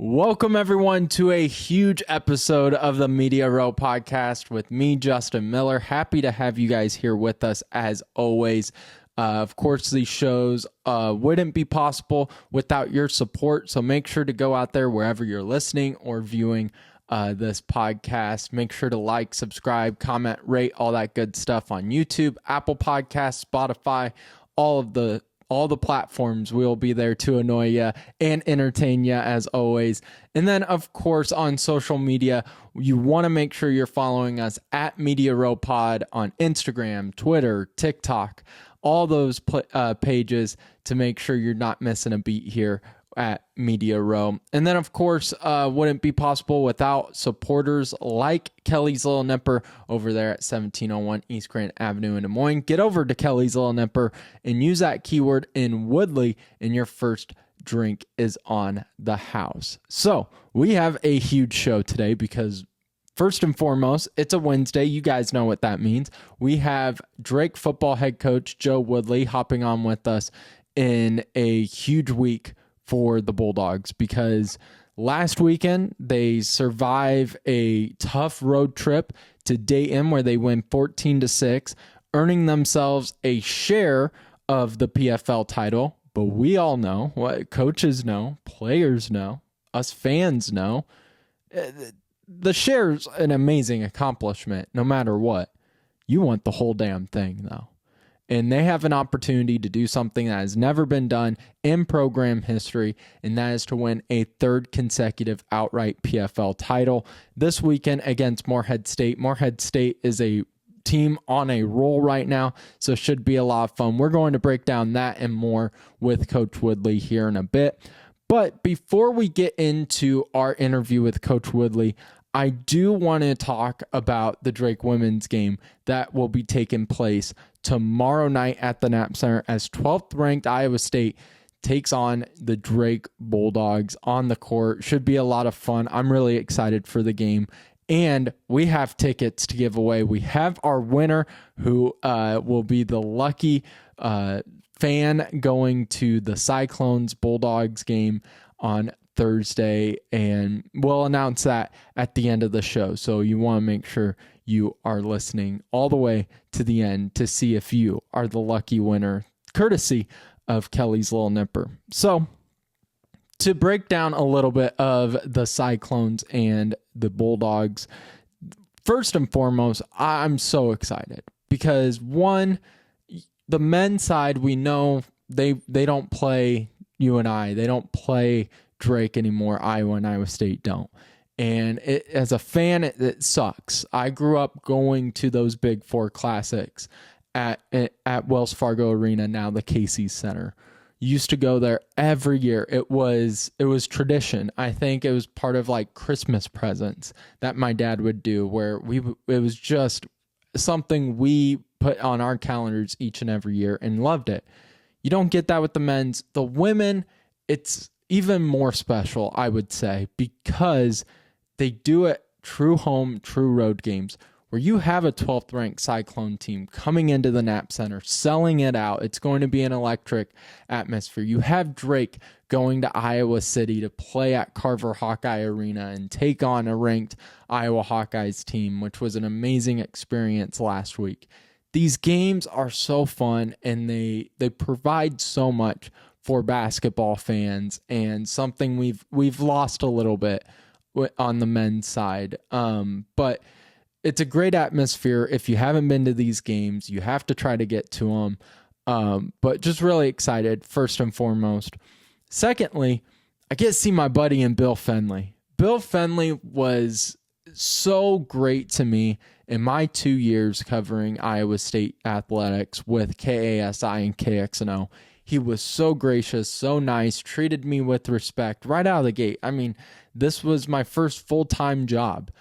Welcome, everyone, to a huge episode of the Media Row podcast with me, Justin Miller. Happy to have you guys here with us as always. Of course, these shows wouldn't be possible without your support, so make sure to go out there wherever you're listening or viewing this podcast. Make sure to like, subscribe, comment, rate, all that good stuff on YouTube, Apple Podcasts, Spotify, all the platforms. We'll be there to annoy you and entertain you as always. And then, of course, on social media, you want to make sure you're following us at Media Row Pod on Instagram, Twitter, TikTok, all those pages to make sure you're not missing a beat here at Media Row. And then, of course, wouldn't be possible without supporters like Kelly's Little Nipper over there at 1701 East Grant Avenue in Des Moines. Get over to Kelly's Little Nipper and use that keyword in Woodley, and your first drink is on the house. So we have a huge show today because first and foremost, it's a Wednesday. You guys know what that means. We have Drake football head coach Joe Woodley hopping on with us in a huge week for the Bulldogs, because last weekend they survive a tough road trip to Dayton where they win 14-6, earning themselves a share of the PFL title. But we all know, what coaches know, players know, us fans know, the share's an amazing accomplishment no matter what. You want the whole damn thing though. And they have an opportunity to do something that has never been done in program history, and that is to win a third consecutive outright PFL title this weekend against Morehead State. Morehead State is a team on a roll right now, so should be a lot of fun. We're going to break down that and more with Coach Woodley here in a bit. But before we get into our interview with Coach Woodley, I do want to talk about the Drake women's game that will be taking place tomorrow night at the Knapp Center as 12th ranked Iowa State takes on the Drake Bulldogs on the court. Should be a lot of fun. I'm really excited for the game. And we have tickets to give away. We have our winner who will be the lucky fan going to the Cyclones Bulldogs game on Thursday, and we'll announce that at the end of the show. So you want to make sure you are listening all the way to the end to see if you are the lucky winner, courtesy of Kelly's Little Nipper. So to break down a little bit of the Cyclones and the Bulldogs, first and foremost, I'm so excited because one, the men's side, we know they don't play you and I. They don't play Drake anymore. Iowa and Iowa State don't. And as a fan, it sucks. I grew up going to those Big Four classics at Wells Fargo Arena, now the Casey's Center. Used to go there every year. It was tradition. I think it was part of like Christmas presents that my dad would do, where it was just something we put on our calendars each and every year and loved it. You don't get that with the men's. The women, it's even more special, I would say, because they do it true home, true road games where you have a 12th ranked Cyclone team coming into the Knapp Center, selling it out. It's going to be an electric atmosphere. You have Drake going to Iowa City to play at Carver Hawkeye Arena and take on a ranked Iowa Hawkeyes team, which was an amazing experience last week. These games are so fun, and they provide so much for basketball fans, and something we've lost a little bit on the men's side. But it's a great atmosphere. If you haven't been to these games, you have to try to get to them. But just really excited, first and foremost. Secondly, I get to see my buddy in Bill Fenley. Bill Fenley was so great to me in my 2 years covering Iowa State athletics with KASI and KXNO. He was so gracious, so nice, treated me with respect right out of the gate. I mean, this was my first full-time job,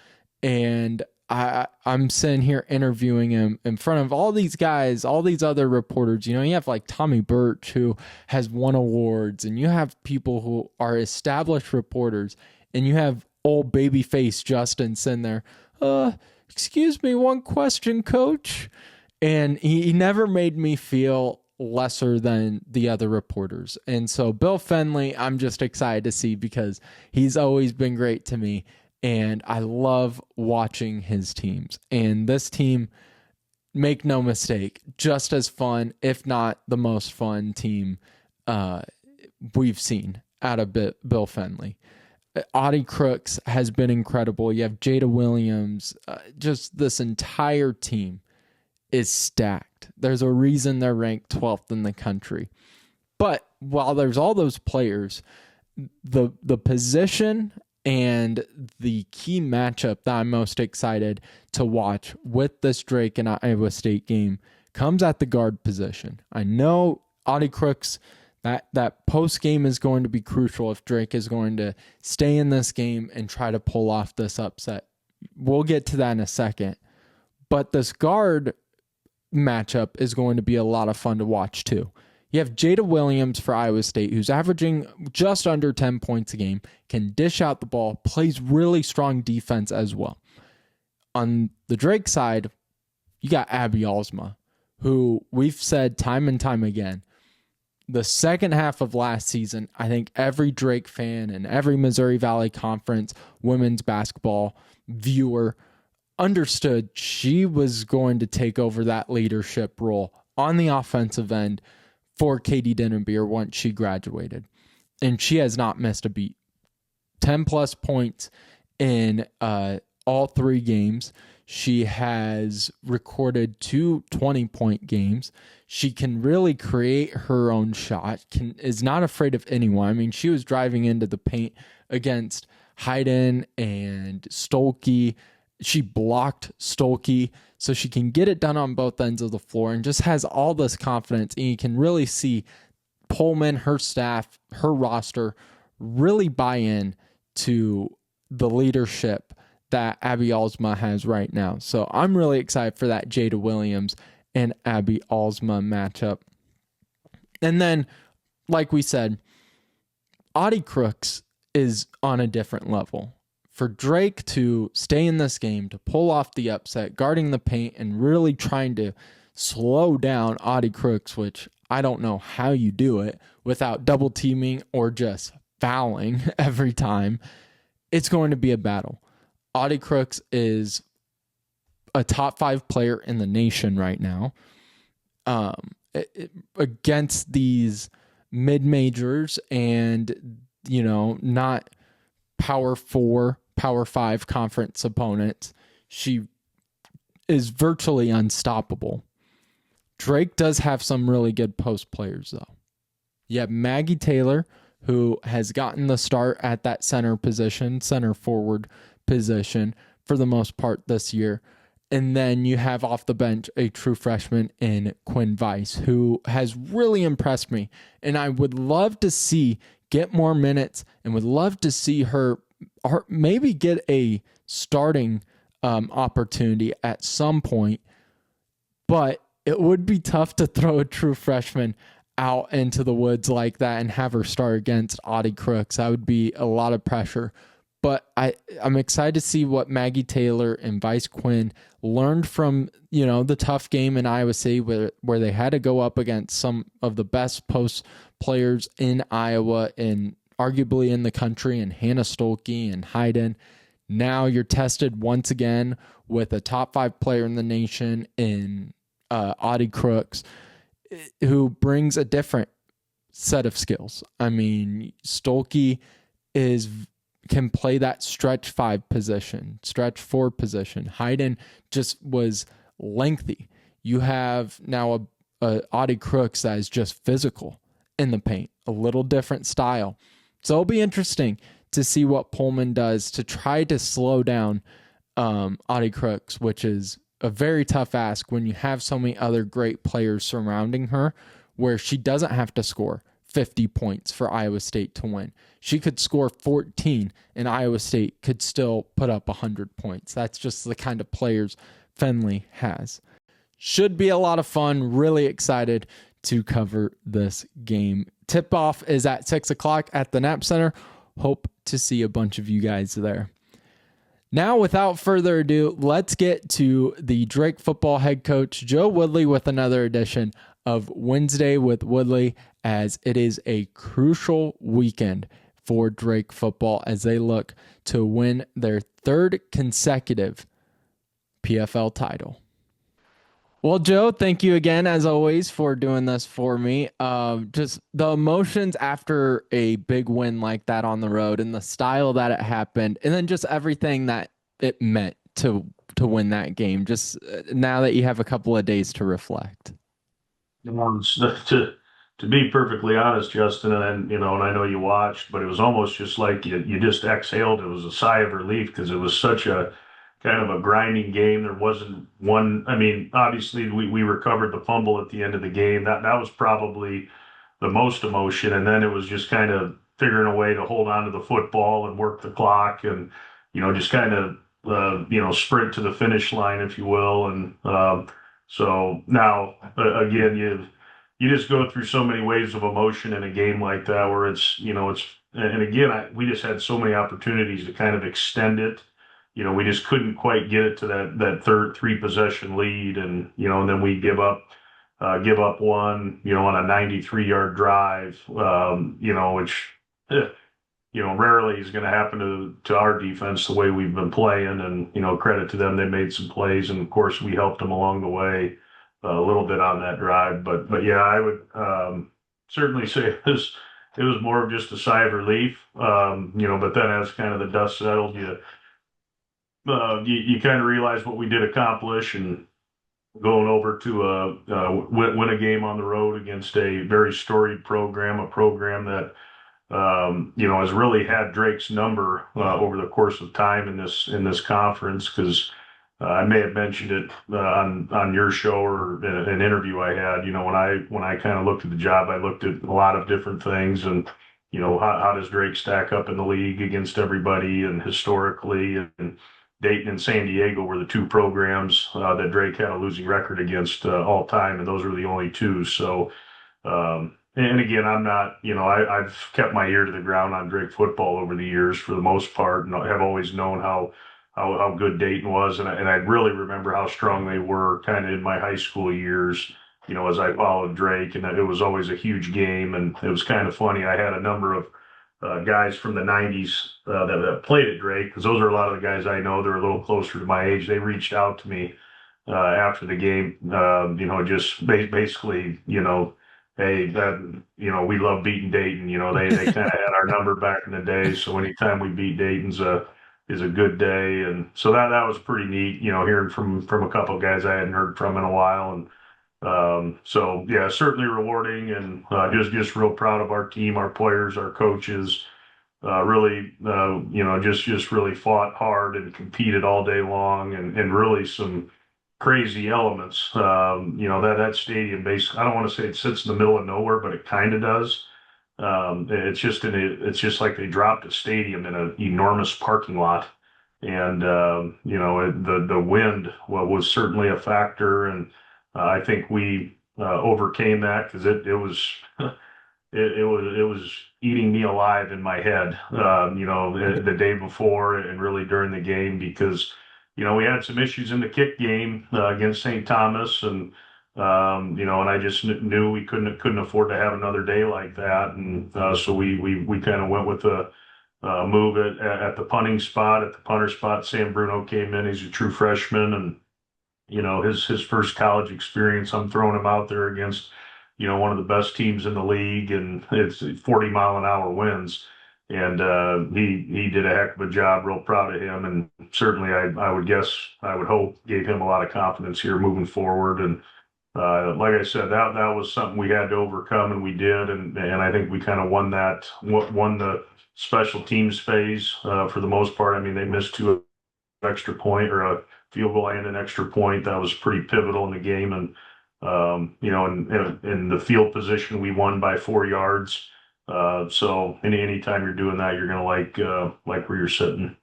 and I'm sitting here interviewing him in front of all these guys, all these other reporters. You know, you have like Tommy Birch, who has won awards, and you have people who are established reporters, and you have old babyface Justin sitting there. Excuse me, one question, coach. And he never made me feel lesser than the other reporters. And so Bill Fenley, I'm just excited to see because he's always been great to me. And I love watching his teams. And this team, make no mistake, just as fun, if not the most fun team we've seen out of Bill Fenley. Audie Crooks has been incredible. You have Jada Williams. Just this entire team is stacked. There's a reason they're ranked 12th in the country. But while there's all those players, the position and the key matchup that I'm most excited to watch with this Drake and Iowa State game comes at the guard position. I know Audie Crooks, that post game is going to be crucial if Drake is going to stay in this game and try to pull off this upset. We'll get to that in a second. But this guard matchup is going to be a lot of fun to watch too. You have Jada Williams for Iowa State, who's averaging just under 10 points a game, can dish out the ball, plays really strong defense as well. On the Drake side, you got Abby Alsma, who we've said time and time again, the second half of last season, I think every Drake fan and every Missouri Valley Conference women's basketball viewer understood she was going to take over that leadership role on the offensive end for Katie Dinnerbeer once she graduated. And she has not missed a beat. 10 plus points in all 3 games. She has recorded 2 20-point games. She can really create her own shot, is not afraid of anyone. I mean, she was driving into the paint against Hayden and Stolke. She blocked Stolke, so she can get it done on both ends of the floor and just has all this confidence. And you can really see Pullman, her staff, her roster really buy in to the leadership that Abby Alsma has right now. So I'm really excited for that Jada Williams and Abby Alsma matchup. And then, like we said, Audie Crooks is on a different level. For Drake to stay in this game, to pull off the upset, guarding the paint, and really trying to slow down Audie Crooks, which I don't know how you do it without double teaming or just fouling every time, it's going to be a battle. Audie Crooks is a top 5 player in the nation right now. Against these mid-majors and, not Power 4, Power 5 conference opponents, she is virtually unstoppable. Drake does have some really good post players, though. You have Maggie Taylor, who has gotten the start at that center position, center forward position for the most part this year. And then you have off the bench a true freshman in Quinn Weiss, who has really impressed me. And I would love to see get more minutes and would love to see her maybe get a starting opportunity at some point. But it would be tough to throw a true freshman out into the woods like that and have her start against Audie Crooks. That would be a lot of pressure. But I'm excited to see what Maggie Taylor and Vice Quinn learned from, the tough game in Iowa City where they had to go up against some of the best post players in Iowa and arguably in the country, and Hannah Stolke and Hayden. Now you're tested once again with a top 5 player in the nation in Audie Crooks, who brings a different set of skills. I mean, Stolke can play that stretch 5 position, stretch 4 position. Hayden just was lengthy. You have now a Audie Crooks that is just physical in the paint, a little different style. So it'll be interesting to see what Pullman does to try to slow down Audie Crooks, which is a very tough ask when you have so many other great players surrounding her, where she doesn't have to score 50 points for Iowa State to win. She could score 14 and Iowa State could still put up 100 points. That's just the kind of players Fenley has. Should be a lot of fun. Really excited to cover this game. Tip-off is at 6 o'clock at the Knapp Center. Hope to see a bunch of you guys there. Now, without further ado, let's get to the Drake football head coach, Joe Woodley, with another edition of Wednesday with Woodley, as it is a crucial weekend for Drake football as they look to win their third consecutive PFL title. Well, Joe, thank you again, as always, for doing this for me. Just the emotions after a big win like that on the road and the style that it happened, and then just everything that it meant to win that game. Just now that you have a couple of days to reflect. To be perfectly honest, Justin, and I know you watched, but it was almost just like you just exhaled. It was a sigh of relief because it was such a kind of a grinding game. There wasn't one. I mean, obviously we recovered the fumble at the end of the game. That was probably the most emotion, and then it was just kind of figuring a way to hold on to the football and work the clock, and just kind of sprint to the finish line, if you will, and so now again you just go through so many waves of emotion in a game like that where it's and again we just had so many opportunities to kind of extend it. We just couldn't quite get it to that third three possession lead, and then we give up one, on a 93-yard drive, which eh, rarely is going to happen to our defense the way we've been playing. And credit to them, they made some plays, and of course we helped them along the way a little bit on that drive. But yeah, I would certainly say it was more of just a sigh of relief. But then as kind of the dust settled, you kind of realize what we did accomplish, and going over to win a game on the road against a very storied program, a program that has really had Drake's number over the course of time in this conference. Because I may have mentioned it on your show or in an interview I had. When I kind of looked at the job, I looked at a lot of different things, and how does Drake stack up in the league against everybody, and historically, and Dayton and San Diego were the two programs that Drake had a losing record against all time, and those were the only two. So. And again, I'm not, I've kept my ear to the ground on Drake football over the years for the most part, and I have always known how good Dayton was, and I really remember how strong they were kind of in my high school years, as I followed Drake, and it was always a huge game, and it was kind of funny. I had a number of guys from the '90s that played at Drake, because those are a lot of the guys I know. They're a little closer to my age. They reached out to me after the game, just basically, hey, we love beating Dayton. They kind of had our number back in the day. So anytime we beat Dayton's is a good day, and so that was pretty neat. Hearing from a couple of guys I hadn't heard from in a while, and so yeah, certainly rewarding, and just real proud of our team, our players, our coaches. Really, just really fought hard and competed all day long, and really some crazy elements. That stadium basically, I don't want to say it sits in the middle of nowhere, but it kind of does. It's just like they dropped a stadium in an enormous parking lot, and the wind was certainly a factor, and I think we overcame that because it was. It was eating me alive in my head, the day before and really during the game, because we had some issues in the kick game against St. Thomas, and I just knew we couldn't afford to have another day like that, and so we kind of went with a move at the punting spot, at the punter spot. Sam Bruno came in; he's a true freshman, and his first college experience. I'm throwing him out there against one of the best teams in the league, and it's 40-mile-an-hour winds. And he did a heck of a job. Real proud of him, and certainly I would guess, I would hope, gave him a lot of confidence here moving forward. And like I said, that was something we had to overcome, and we did. And I think we kind of won the special teams phase for the most part. I mean, they missed two extra point, or a field goal and an extra point. That was pretty pivotal in the game. And in the field position, we won by 4 yards. So anytime you're doing that, you're gonna like where you're sitting.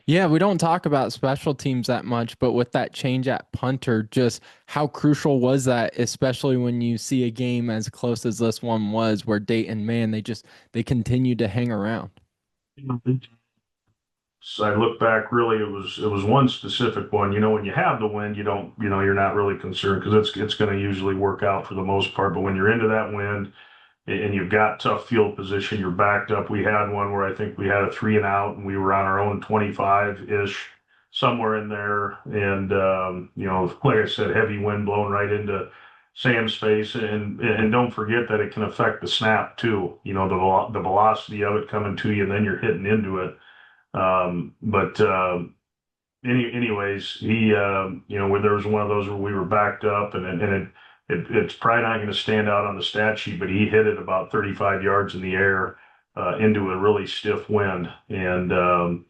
Yeah, we don't talk about special teams that much, but with that change at punter, just how crucial was that, especially when you see a game as close as this one was, where Dayton, man, they continued to hang around. So I look back, really, it was one specific one. When you have the wind, you don't, you're not really concerned because it's going to usually work out for the most part. But when you're into that wind and you've got tough field position, you're backed up. We had one where I think we had a 3 and out, and we were on our own 25-ish, somewhere in there. And like I said, heavy wind blowing right into Sam's face, and don't forget that it can affect the snap too. The velocity of it coming to you, and then you're hitting into it. But anyways, where there was one of those where we were backed up, it's probably not going to stand out on the stat sheet, but he hit it about 35 yards in the air into a really stiff wind, and then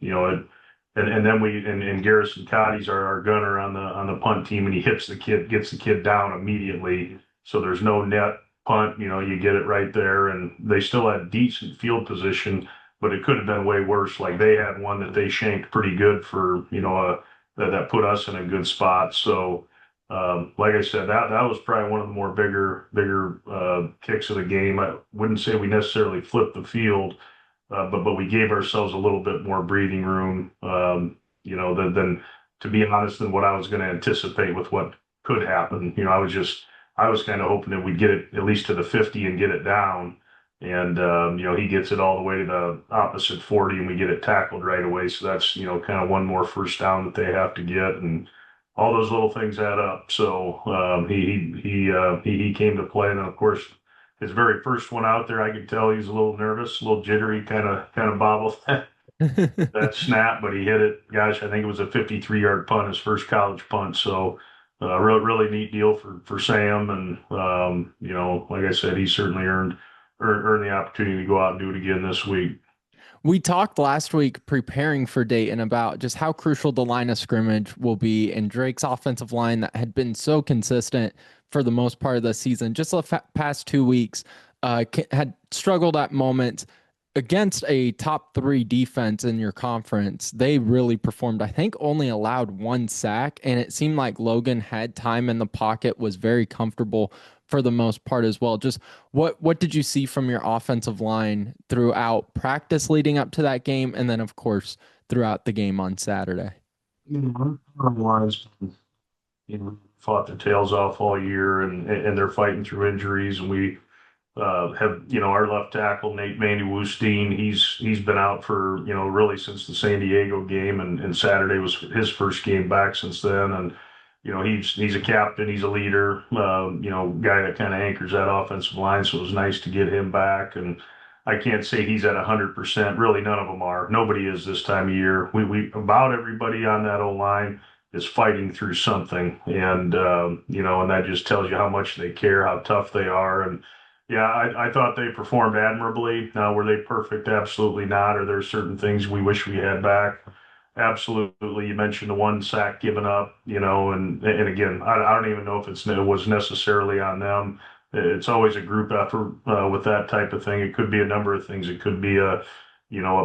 and Garrison Cotty's our gunner on the punt team, and he gets the kid down immediately. So there's no net punt, you get it right there, and they still had decent field position, but it could have been way worse. Like they had one that they shanked pretty good for, that put us in a good spot. So, like I said, that was probably one of the more bigger kicks of the game. I wouldn't say we necessarily flipped the field, but we gave ourselves a little bit more breathing room, than to be honest, than what I was going to anticipate with what could happen. I was kind of hoping that we'd get it at least to the 50 and get it down. And, he gets it all the way to the opposite 40 and we get it tackled right away. So that's, kind of one more first down that they have to get. And all those little things add up. So, he came to play. And then, of course, his very first one out there, I could tell he was a little nervous, a little jittery, kind of bobbled that snap, but he hit it. Gosh, I think it was a 53-yard punt, his first college punt. So, really neat deal for Sam. And, like I said, he certainly earned the opportunity to go out and do it again this week. We talked last week preparing for Dayton about just how crucial the line of scrimmage will be, and Drake's offensive line that had been so consistent for the most part of the season, just the past 2 weeks, had struggled at moments against a top three defense in your conference. They really performed. I think only allowed one sack, and it seemed like Logan had time in the pocket, was very comfortable for the most part as well. Just what did you see from your offensive line throughout practice leading up to that game, and then of course throughout the game on Saturday? Lines, fought their tails off all year, and they're fighting through injuries, and we have, our left tackle, Nate Mandy Wustine, he's been out for, really since the San Diego game, and Saturday was his first game back since then. And, he's a captain, he's a leader, guy that kind of anchors that offensive line. So it was nice to get him back. And I can't say he's at 100%. Really, none of them are. Nobody is this time of year. We about everybody on that O line is fighting through something, and that just tells you how much they care, how tough they are. And yeah, I thought they performed admirably. Now, were they perfect? Absolutely not. Are there certain things we wish we had back? Absolutely. You mentioned the one sack given up, and again, I don't even know if it was necessarily on them. It's always a group effort with that type of thing. It could be a number of things. It could be a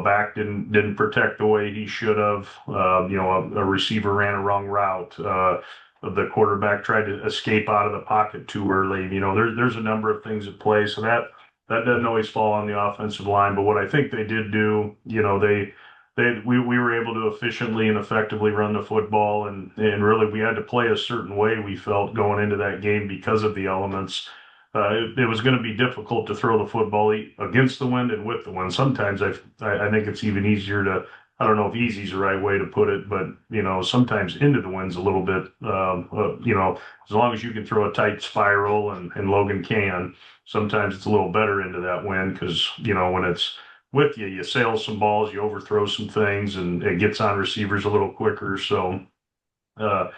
back didn't protect the way he should have. A receiver ran a wrong route. The quarterback tried to escape out of the pocket too early. There's a number of things at play. So that doesn't always fall on the offensive line. But what I think they did do, we were able to efficiently and effectively run the football, and really we had to play a certain way, we felt, going into that game because of the elements. It was going to be difficult to throw the football against the wind and with the wind. Sometimes I think it's even easier to, I don't know if easy is the right way to put it, but sometimes into the wind's a little bit, as long as you can throw a tight spiral, and Logan can, sometimes it's a little better into that wind because when it's with you, you sail some balls, you overthrow some things, and it gets on receivers a little quicker. So. Uh,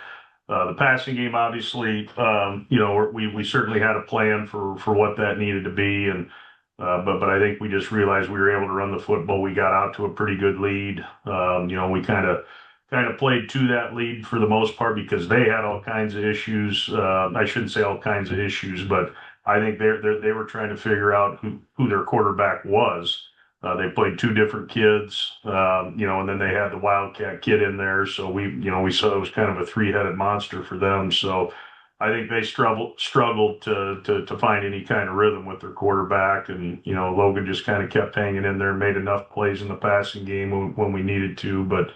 the passing game, obviously, we certainly had a plan for what that needed to be, and but I think we just realized we were able to run the football. We got out to a pretty good lead. We kind of played to that lead for the most part because they had all kinds of issues. I shouldn't say all kinds of issues, but I think they were trying to figure out who their quarterback was. They played two different kids, and then they had the Wildcat kid in there. So we saw it was kind of a three-headed monster for them. So I think they struggled to find any kind of rhythm with their quarterback, and Logan just kind of kept hanging in there, made enough plays in the passing game when we needed to, but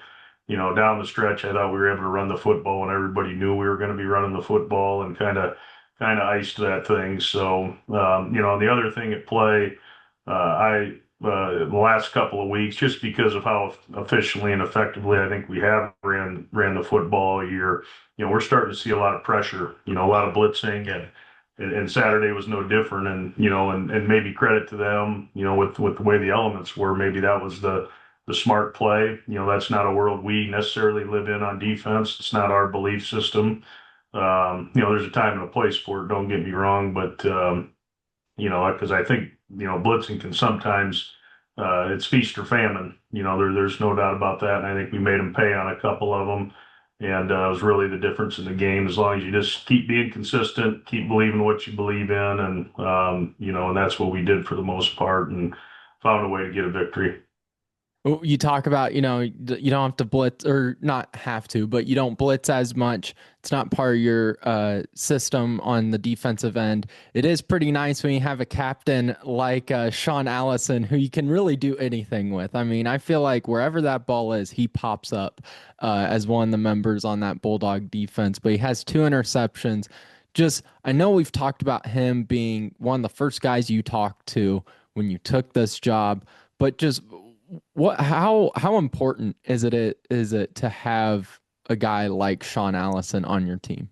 down the stretch, I thought we were able to run the football, and everybody knew we were going to be running the football, and kind of iced that thing. So the other thing at play, I the last couple of weeks, just because of how efficiently and effectively I think we have ran the football all year, we're starting to see a lot of pressure, a lot of blitzing, and Saturday was no different. And and maybe credit to them, with the way the elements were, maybe that was the smart play. That's not a world we necessarily live in on defense. It's not our belief system. There's a time and a place for it. Don't get me wrong, but because I think blitzing can sometimes it's feast or famine. There's no doubt about that, and I think we made them pay on a couple of them. And it was really the difference in the game. As long as you just keep being consistent, keep believing what you believe in, and that's what we did for the most part, and found a way to get a victory. You talk about, you don't have to blitz or not have to, but you don't blitz as much. It's not part of your system on the defensive end. It is pretty nice when you have a captain like Sean Allison who you can really do anything with. I mean, I feel like wherever that ball is, he pops up as one of the members on that Bulldog defense, but he has two interceptions. Just, I know we've talked about him being one of the first guys you talked to when you took this job, but just how important is it to have a guy like Sean Allison on your team?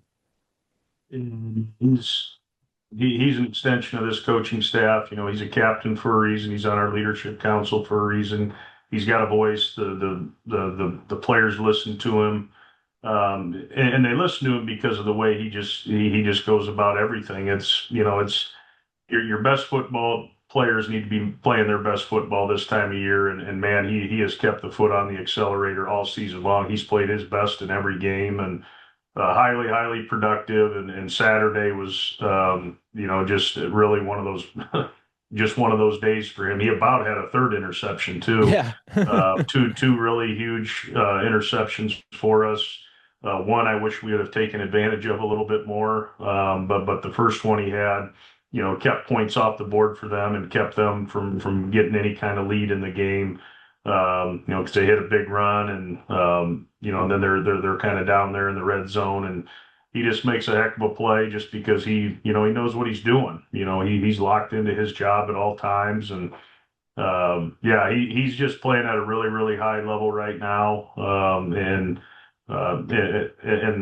And he's an extension of this coaching staff. He's a captain for a reason. He's on our leadership council for a reason. He's got a voice. The players listen to him, and they listen to him because of the way he just goes about everything. It's your best football players need to be playing their best football this time of year, and man, he has kept the foot on the accelerator all season long. He's played his best in every game, and highly productive. And Saturday was, just really one of those, just one of those days for him. He about had a third interception too. Yeah. Two really huge interceptions for us. One I wish we would have taken advantage of a little bit more, but the first one he had, kept points off the board for them and kept them from getting any kind of lead in the game. Because they hit a big run, and then they're kind of down there in the red zone, and he just makes a heck of a play just because he knows what he's doing. He's locked into his job at all times, and yeah, he's just playing at a really high level right now. And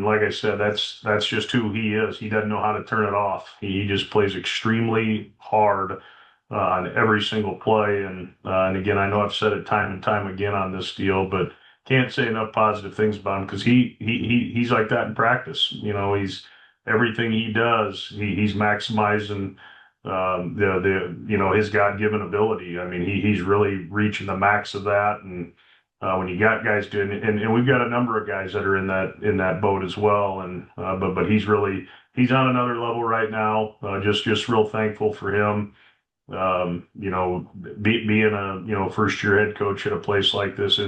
like I said, that's just who he is. He doesn't know how to turn it off. He just plays extremely hard on every single play. And again, I know I've said it time and time again on this deal, but can't say enough positive things about him because he's like that in practice. He's everything he does. He's maximizing his God-given ability. I mean, he's really reaching the max of that. And when you got guys doing it, and we've got a number of guys that are in that boat as well. And but he's on another level right now. Just real thankful for him. Being a first year head coach at a place like this,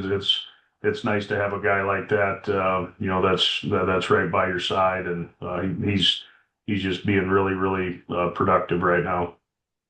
it's nice to have a guy like that. That's right by your side, and he's just being really productive right now.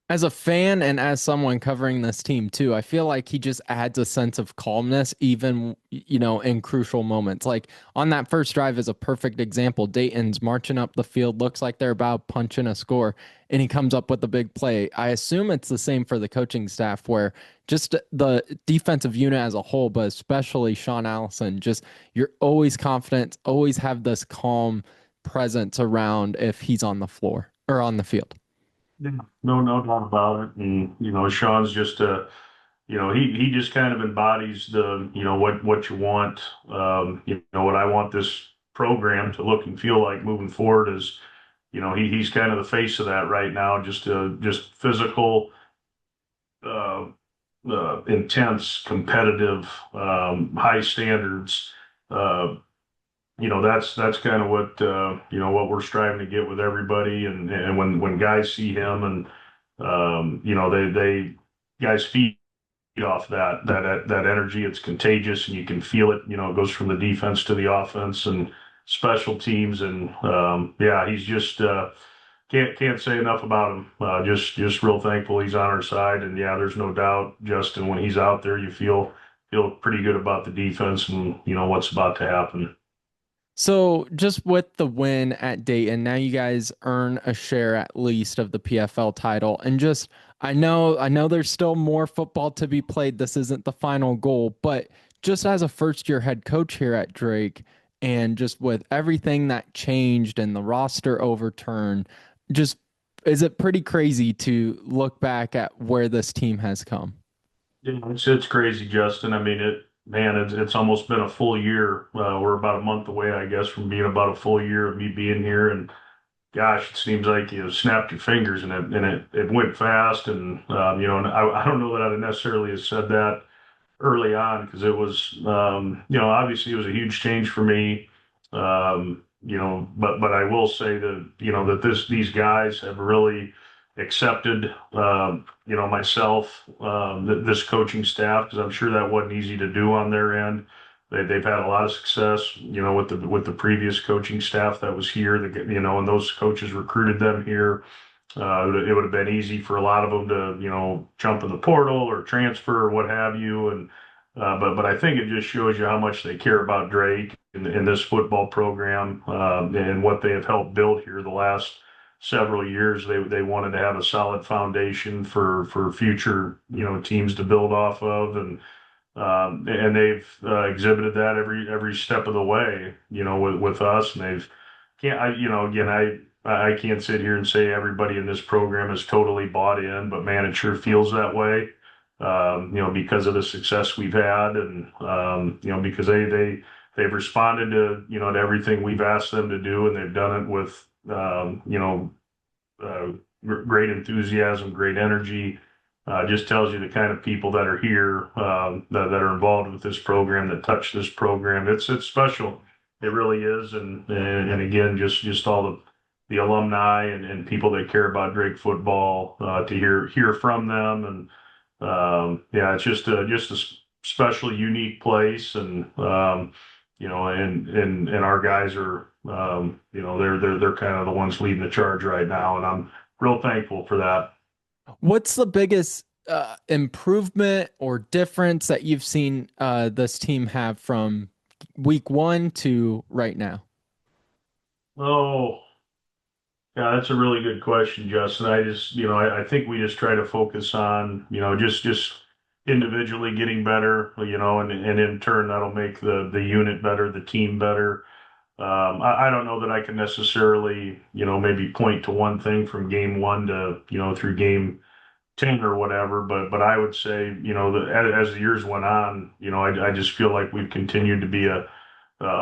As a fan and as someone covering this team too, I feel like he just adds a sense of calmness, even, in crucial moments. Like on that first drive is a perfect example. Dayton's marching up the field, looks like they're about punching a score, and he comes up with a big play. I assume it's the same for the coaching staff, where just the defensive unit as a whole, but especially Sean Allison, just you're always confident, always have this calm presence around if he's on the floor or on the field. Yeah. No doubt about it. And Sean's just he just kind of embodies the what you want. What I want this program to look and feel like moving forward is he's kind of the face of that right now. Just physical, uh, intense, competitive, high standards. Uh, that's kind of what we're striving to get with everybody. And when guys see him, and they guys feed off that energy. It's contagious, and you can feel it. It goes from the defense to the offense, and special teams, and yeah, he's just can't say enough about him. Just real thankful he's on our side, and yeah, there's no doubt, Justin, when he's out there, you feel pretty good about the defense and what's about to happen. So just with the win at Dayton, now you guys earn a share at least of the PFL title. And just I know there's still more football to be played. This isn't the final goal, but just as a first year head coach here at Drake, and just with everything that changed and the roster overturn, just is it pretty crazy to look back at where this team has come? Yeah, it's crazy, Justin. I mean, it's almost been a full year. We're about a month away, I guess, from being about a full year of me being here, and gosh, it seems like you snapped your fingers and it went fast. And and I don't know that I'd necessarily have said that early on because it was obviously it was a huge change for me. But I will say that that these guys have really accepted myself, this coaching staff, because I'm sure that wasn't easy to do on their end. They've had a lot of success, with the previous coaching staff that was here. That and those coaches recruited them here. It would have been easy for a lot of them to, jump in the portal or transfer or what have you. And but I think it just shows you how much they care about Drake and this football program, and what they have helped build here the last several years. They wanted to have a solid foundation for future teams to build off of, and they've exhibited that every step of the way, with us. And they've can't I again I can't sit here and say everybody in this program is totally bought in, but man, it sure feels that way. Because of the success we've had, and because they've responded to everything we've asked them to do, and they've done it with uh, great enthusiasm, great energy. Just tells you the kind of people that are here, that are involved with this program, that touch this program. It's special. It really is. And again, just all the alumni and people that care about Drake football, to hear from them. And yeah, it's just a special, unique place. And and our guys are, they're kind of the ones leading the charge right now, and I'm real thankful for that. What's the biggest improvement or difference that you've seen this team have from week one to right now? Oh, yeah, that's a really good question, Justin. I just, I think we just try to focus on, just individually getting better, and in turn that'll make the unit better, the team better. I don't know that I can necessarily, maybe point to one thing from game one to, through game 10 or whatever, but I would say, that as the years went on, I just feel like we've continued to be a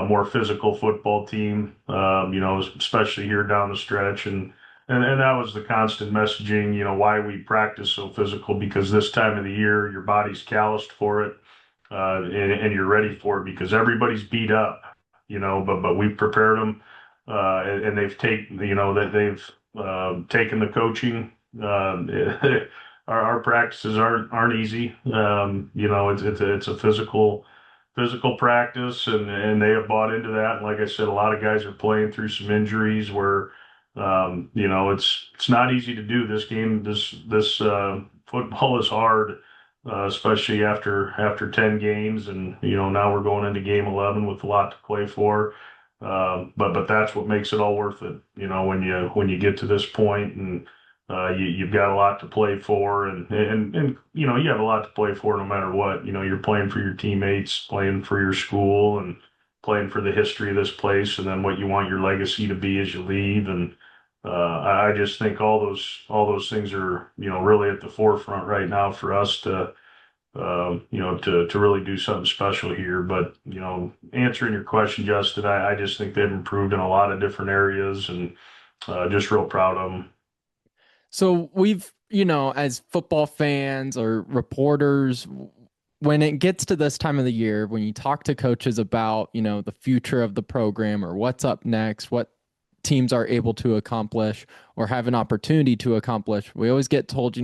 more physical football team, especially here down the stretch. And that was the constant messaging, why we practice so physical, because this time of the year, your body's calloused for it, and you're ready for it because everybody's beat up, but we've prepared them, and they've taken, that they've taken the coaching. Our practices aren't easy. It's a physical practice, and they have bought into that. And like I said, a lot of guys are playing through some injuries where, it's not easy to do this game. This football is hard, especially after 10 games, and now we're going into game 11 with a lot to play for. But that's what makes it all worth it. When you get to this point, and you've got a lot to play for, and you have a lot to play for no matter what. You're playing for your teammates, playing for your school, and playing for the history of this place, and then what you want your legacy to be as you leave. And I just think all those things are really at the forefront right now for us to to really do something special here. But answering your question, Justin, I just think they've improved in a lot of different areas, and just real proud of them. So we've, as football fans or reporters, when it gets to this time of the year, when you talk to coaches about, the future of the program or what's up next, what teams are able to accomplish or have an opportunity to accomplish, we always get told,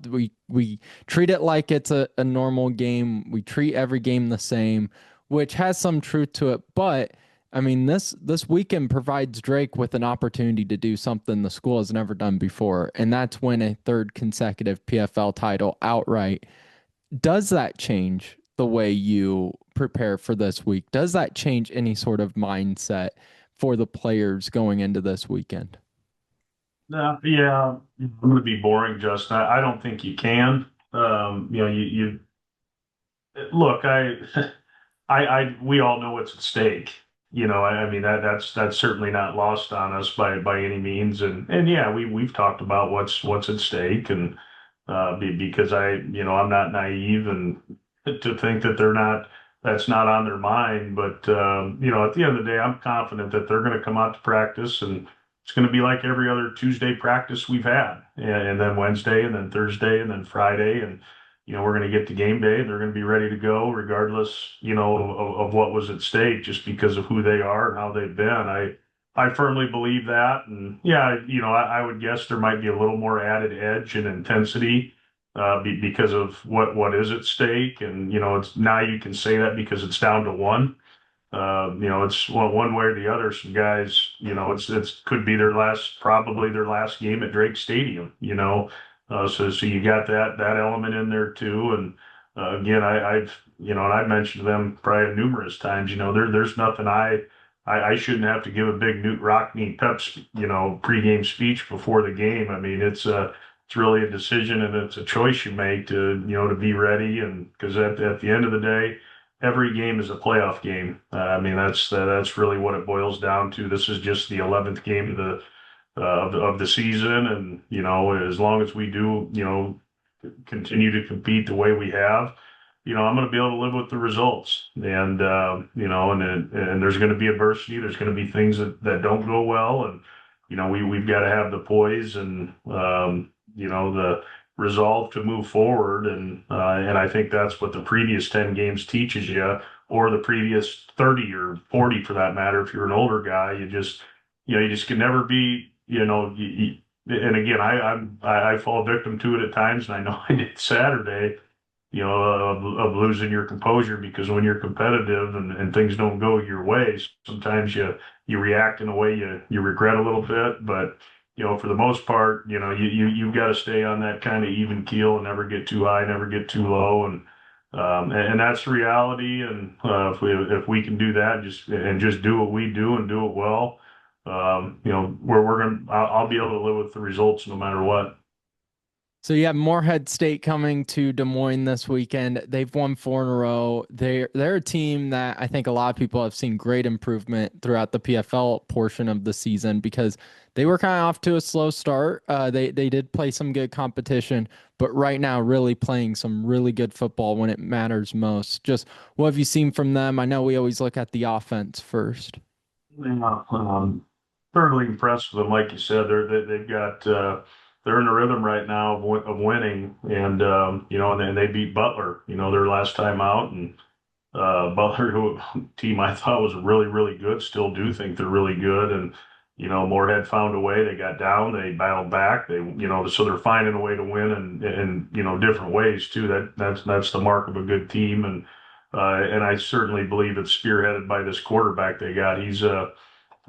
we treat it like it's a normal game. We treat every game the same, which has some truth to it. But I mean, this weekend provides Drake with an opportunity to do something the school has never done before, and that's win a third consecutive PFL title outright. Does that change the way you prepare for this week? Does that change any sort of mindset for the players going into this weekend? No, yeah, I'm going to be boring, Justin. I don't think you can. You look, we all know what's at stake. I mean that's certainly not lost on us by any means. And yeah, we've talked about what's at stake, and because I'm not naive and to think that that's not on their mind. But at the end of the day, I'm confident that they're going to come out to practice, and it's going to be like every other Tuesday practice we've had, and then Wednesday, and then Thursday, and then Friday, and we're going to get to game day and they're going to be ready to go regardless, of what was at stake just because of who they are and how they've been. I firmly believe that. And yeah, I would guess there might be a little more added edge and intensity because of what is at stake. And, it's now you can say that because it's down to one. It's one way or the other. Some guys, it's could be probably their last game at Drake Stadium. So you got that element in there too. And again, and I've mentioned to them probably numerous times. There's nothing I shouldn't have to give a big Newt Rockne pregame speech before the game. I mean, it's really a decision and it's a choice you make to be ready. And because at the end of the day, every game is a playoff game. I mean, that's really what it boils down to. This is just the 11th game of the season, and as long as we do continue to compete the way we have, I'm going to be able to live with the results. And and there's going to be adversity. There's going to be things that don't go well, and we've got to have the poise and the resolve to move forward. And I think that's what the previous 10 games teaches you, or the previous 30 or 40 for that matter. If you're an older guy, you just can never be, and again, I fall victim to it at times, and I know I did Saturday, of losing your composure because when you're competitive and things don't go your way, sometimes you react in a way you regret a little bit. But for the most part, you've got to stay on that kind of even keel and never get too high, never get too low, and that's the reality. And if we can do that, just do what we do and do it well, we're gonna I'll be able to live with the results no matter what. So you have Morehead State coming to Des Moines this weekend. They've won four in a row. They're a team that I think a lot of people have seen great improvement throughout the PFL portion of the season because they were kind of off to a slow start. They did play some good competition, but right now really playing some really good football when it matters most. Just what have you seen from them? I know we always look at the offense first. Yeah, thoroughly impressed with them. Like you said, they've got they're in a rhythm right now of winning, and and then they beat Butler, their last time out, and Butler, who team I thought was really really good, still do think they're really good, and Moorhead found a way. They got down, they battled back, so they're finding a way to win and different ways too. That's the mark of a good team, and I certainly believe it's spearheaded by this quarterback they got. He's a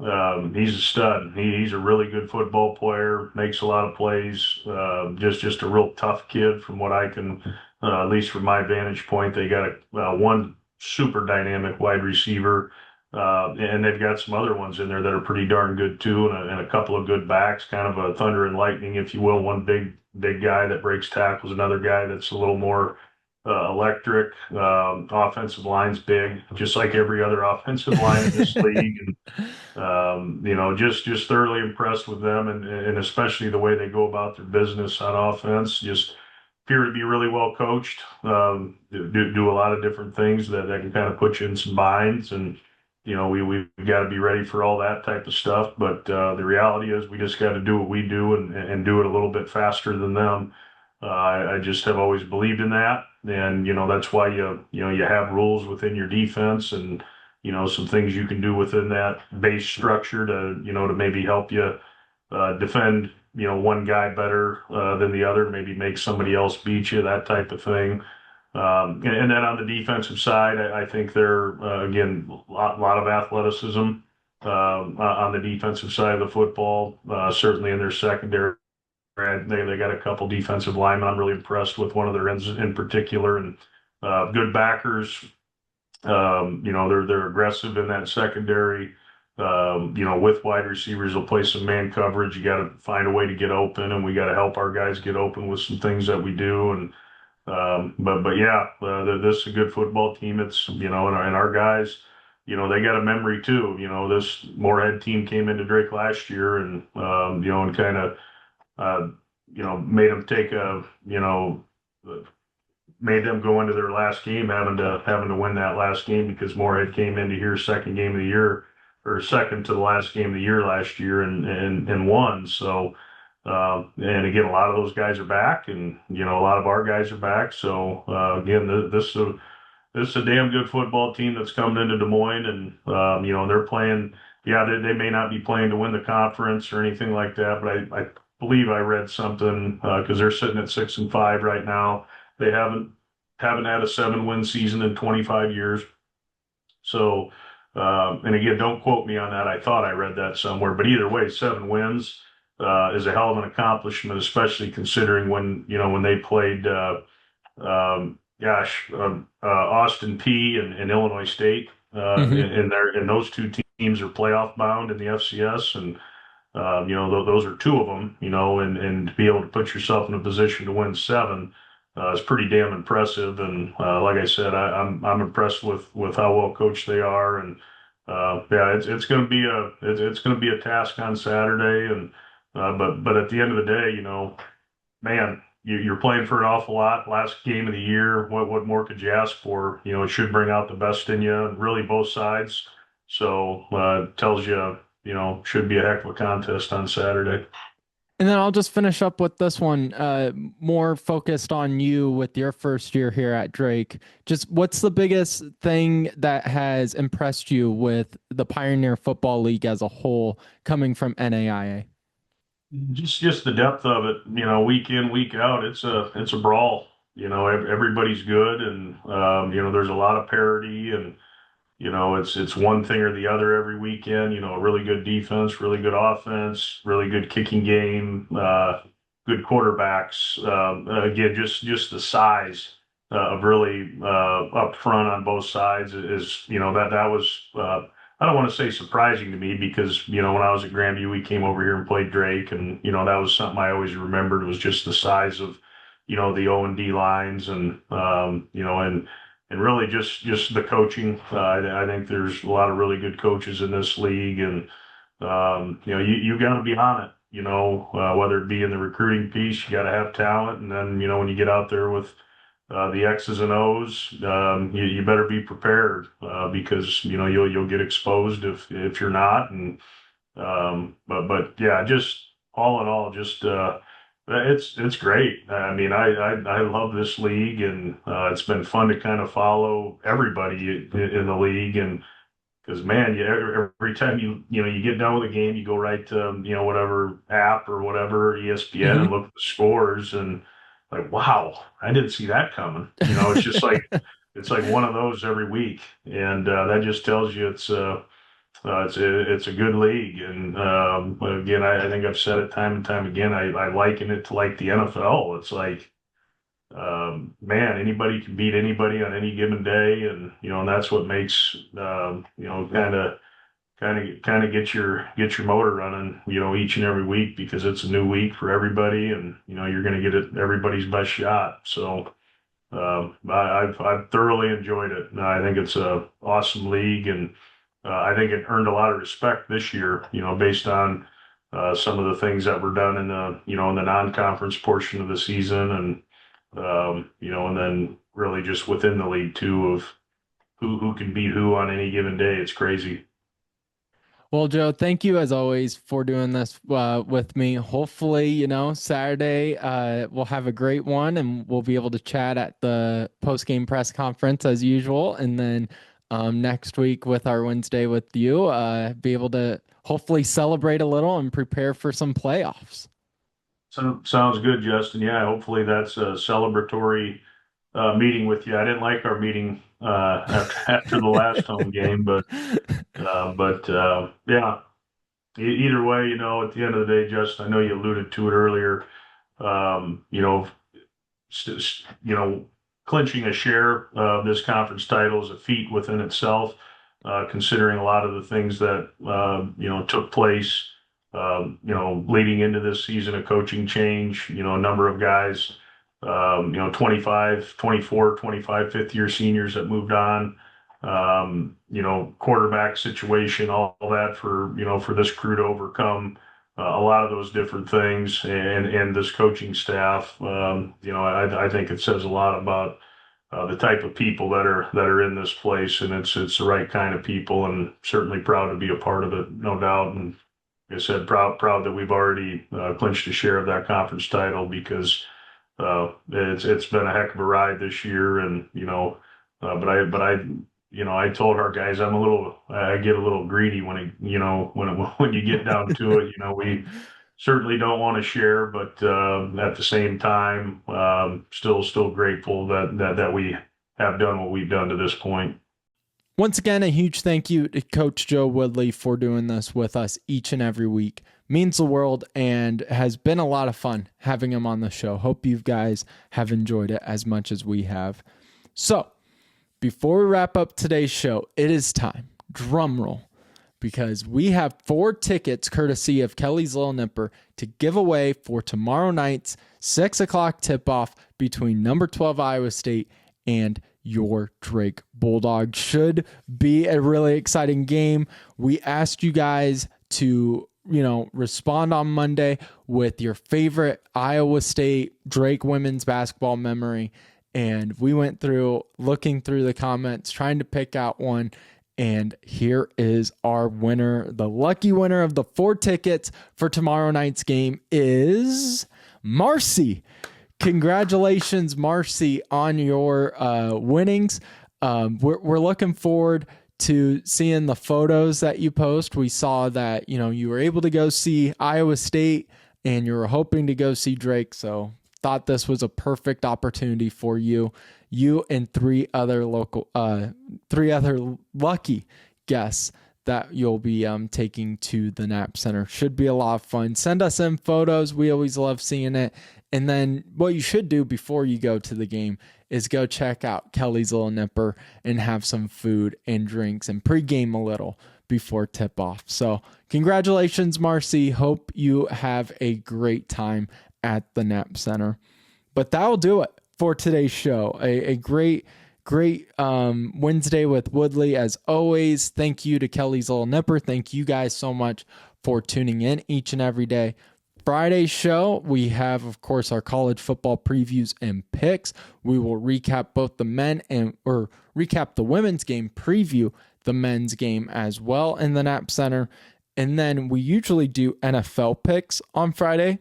stud. He's a really good football player, makes a lot of plays. Just a real tough kid from what I can, at least from my vantage point. They got one super dynamic wide receiver, and they've got some other ones in there that are pretty darn good too, and a couple of good backs, kind of a thunder and lightning, if you will. One big guy that breaks tackles, another guy that's a little more electric. Offensive line's big, just like every other offensive line in this league. And just thoroughly impressed with them, and especially the way they go about their business on offense. Just appear to be really well coached. Do a lot of different things that can kind of put you in some binds, and we've got to be ready for all that type of stuff. But the reality is, we just got to do what we do and do it a little bit faster than them. I just have always believed in that, and that's why you have rules within your defense and some things you can do within that base structure to maybe help you defend one guy better than the other, maybe make somebody else beat you, that type of thing. And then on the defensive side, I think they're again lot of athleticism on the defensive side of the football. Certainly in their secondary, they got a couple defensive linemen. I'm really impressed with one of their ends in particular, and good backers. They're aggressive in that secondary. With wide receivers, they'll play some man coverage. You got to find a way to get open, and we got to help our guys get open with some things that we do. And but yeah, this is a good football team. It's and our guys, they got a memory too. This Moorhead team came into Drake last year, and and kind of uh, made them take made them go into their last game having to win that last game because Moorhead came into here second game of the year or second to the last game of the year last year and won. So and again, a lot of those guys are back, and a lot of our guys are back. So again, this is a damn good football team that's coming into Des Moines, and they're playing. Yeah, they may not be playing to win the conference or anything like that, but I believe I read something because they're sitting at 6-5 right now. They haven't had a 7-win season in 25 years. So, and again, don't quote me on that. I thought I read that somewhere, but either way, 7 wins is a hell of an accomplishment, especially considering when they played. Austin P and Illinois State, Hmm. and those two teams are playoff bound in the FCS, and those are two of them, and to be able to put yourself in a position to win 7 is pretty damn impressive. And like I said, I'm impressed with how well coached they are, and yeah, it's going to be it's going to be a task on Saturday, and but at the end of the day, man, you're playing for an awful lot. Last game of the year, what more could you ask for? It should bring out the best in you, really both sides. So tells you, should be a heck of a contest on Saturday. And then I'll just finish up with this one, more focused on you with your first year here at Drake. Just what's the biggest thing that has impressed you with the Pioneer Football League as a whole coming from NAIA? Just the depth of it, week in, week out, it's a brawl. Everybody's good, and there's a lot of parity, and it's one thing or the other every weekend. Really good defense, really good offense, really good kicking game, good quarterbacks. Again, just the size of really up front on both sides is that was I don't want to say surprising to me because when I was at Grandview we came over here and played Drake, and that was something I always remembered was just the size of the O and D lines, and and really just the coaching. I think there's a lot of really good coaches in this league, and you got to be on it. Whether it be in the recruiting piece, you got to have talent, and then when you get out there with the X's and O's, you better be prepared because you'll get exposed if you're not. And but yeah, just all in all, just it's great. I mean, I love this league, and it's been fun to kind of follow everybody in the league, and because man, every time you get done with a game, you go right to whatever app or whatever ESPN and Hmm. look at the scores, and like wow, I didn't see that coming. It's just like it's like one of those every week, and that just tells you it's a good league. And again, I think I've said it time and time again. I liken it to like the NFL. It's like man, anybody can beat anybody on any given day, and that's what makes kind of get your motor running, each and every week because it's a new week for everybody, and you're going to get it everybody's best shot. So I've thoroughly enjoyed it. And I think it's a awesome league, and I think it earned a lot of respect this year. Based on some of the things that were done in the in the non-conference portion of the season, and then really just within the league too of who can beat who on any given day. It's crazy. Well, Joe, thank you as always for doing this with me. Hopefully, Saturday we'll have a great one and we'll be able to chat at the post game press conference as usual. And then next week with our Wednesday with you, be able to hopefully celebrate a little and prepare for some playoffs. So sounds good, Justin. Yeah, hopefully that's a celebratory meeting with you. I didn't like our meeting after the last home game, but yeah. Either way, at the end of the day, Justin, I know you alluded to it earlier. Um, you know, you know, clinching a share of this conference title is a feat within itself, considering a lot of the things that took place. Leading into this season of coaching change, a number of guys, 25, 24, 25 fifth-year seniors that moved on. Quarterback situation, all that for this crew to overcome a lot of those different things, and this coaching staff. I think it says a lot about the type of people that are in this place, and it's the right kind of people, and certainly proud to be a part of it, no doubt. And like I said, proud that we've already clinched a share of that conference title, because it's been a heck of a ride this year, and I told our guys I get a little greedy when you get down to it. We certainly don't want to share, but at the same time, still grateful that we have done what we've done to this point. Once again, a huge thank you to Coach Joe Woodley for doing this with us each and every week. Means the world and has been a lot of fun having him on the show. Hope you guys have enjoyed it as much as we have. So, before we wrap up today's show, it is time, drum roll, because we have 4 tickets courtesy of Kelly's Little Nipper to give away for tomorrow night's 6 o'clock tip-off between number 12 Iowa State and your Drake Bulldogs. Should be a really exciting game. We asked you guys to, respond on Monday with your favorite Iowa State Drake women's basketball memory. And we went through, looking through the comments, trying to pick out one. And here is our winner. The lucky winner of the 4 tickets for tomorrow night's game is Marcy. Congratulations, Marcy, on your winnings. We're looking forward to seeing the photos that you post. We saw that, you were able to go see Iowa State and you were hoping to go see Drake. So thought this was a perfect opportunity for you and 3 other lucky guests that you'll be taking to the Knapp Center. Should be a lot of fun. Send us in photos. We always love seeing it. And then what you should do before you go to the game is go check out Kelly's Little Nipper and have some food and drinks and pregame a little before tip-off. So congratulations, Marcy. Hope you have a great time at the Knapp Center. But that'll do it for today's show. A great Wednesday with Woodley. As always, thank you to Kelly's Little Nipper. Thank you guys so much for tuning in each and every day. Friday's show, we have, of course, our college football previews and picks. We will recap both the recap the women's game, preview the men's game as well in the Knapp Center. And then we usually do NFL picks on Friday.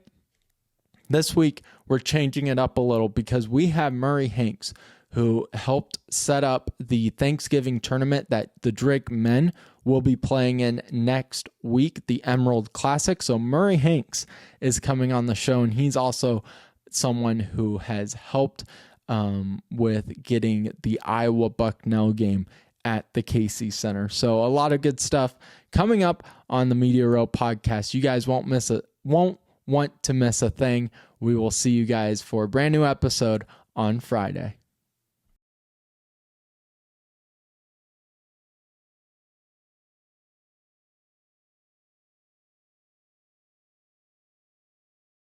This week, we're changing it up a little because we have Murray Hanks, who helped set up the Thanksgiving tournament that the Drake men will be playing in next week, the Emerald Classic. So Murray Hanks is coming on the show, and he's also someone who has helped with getting the Iowa Bucknell game at the Casey Center. So a lot of good stuff coming up on the Media Row podcast. You guys won't want to miss a thing. We will see you guys for a brand new episode on Friday.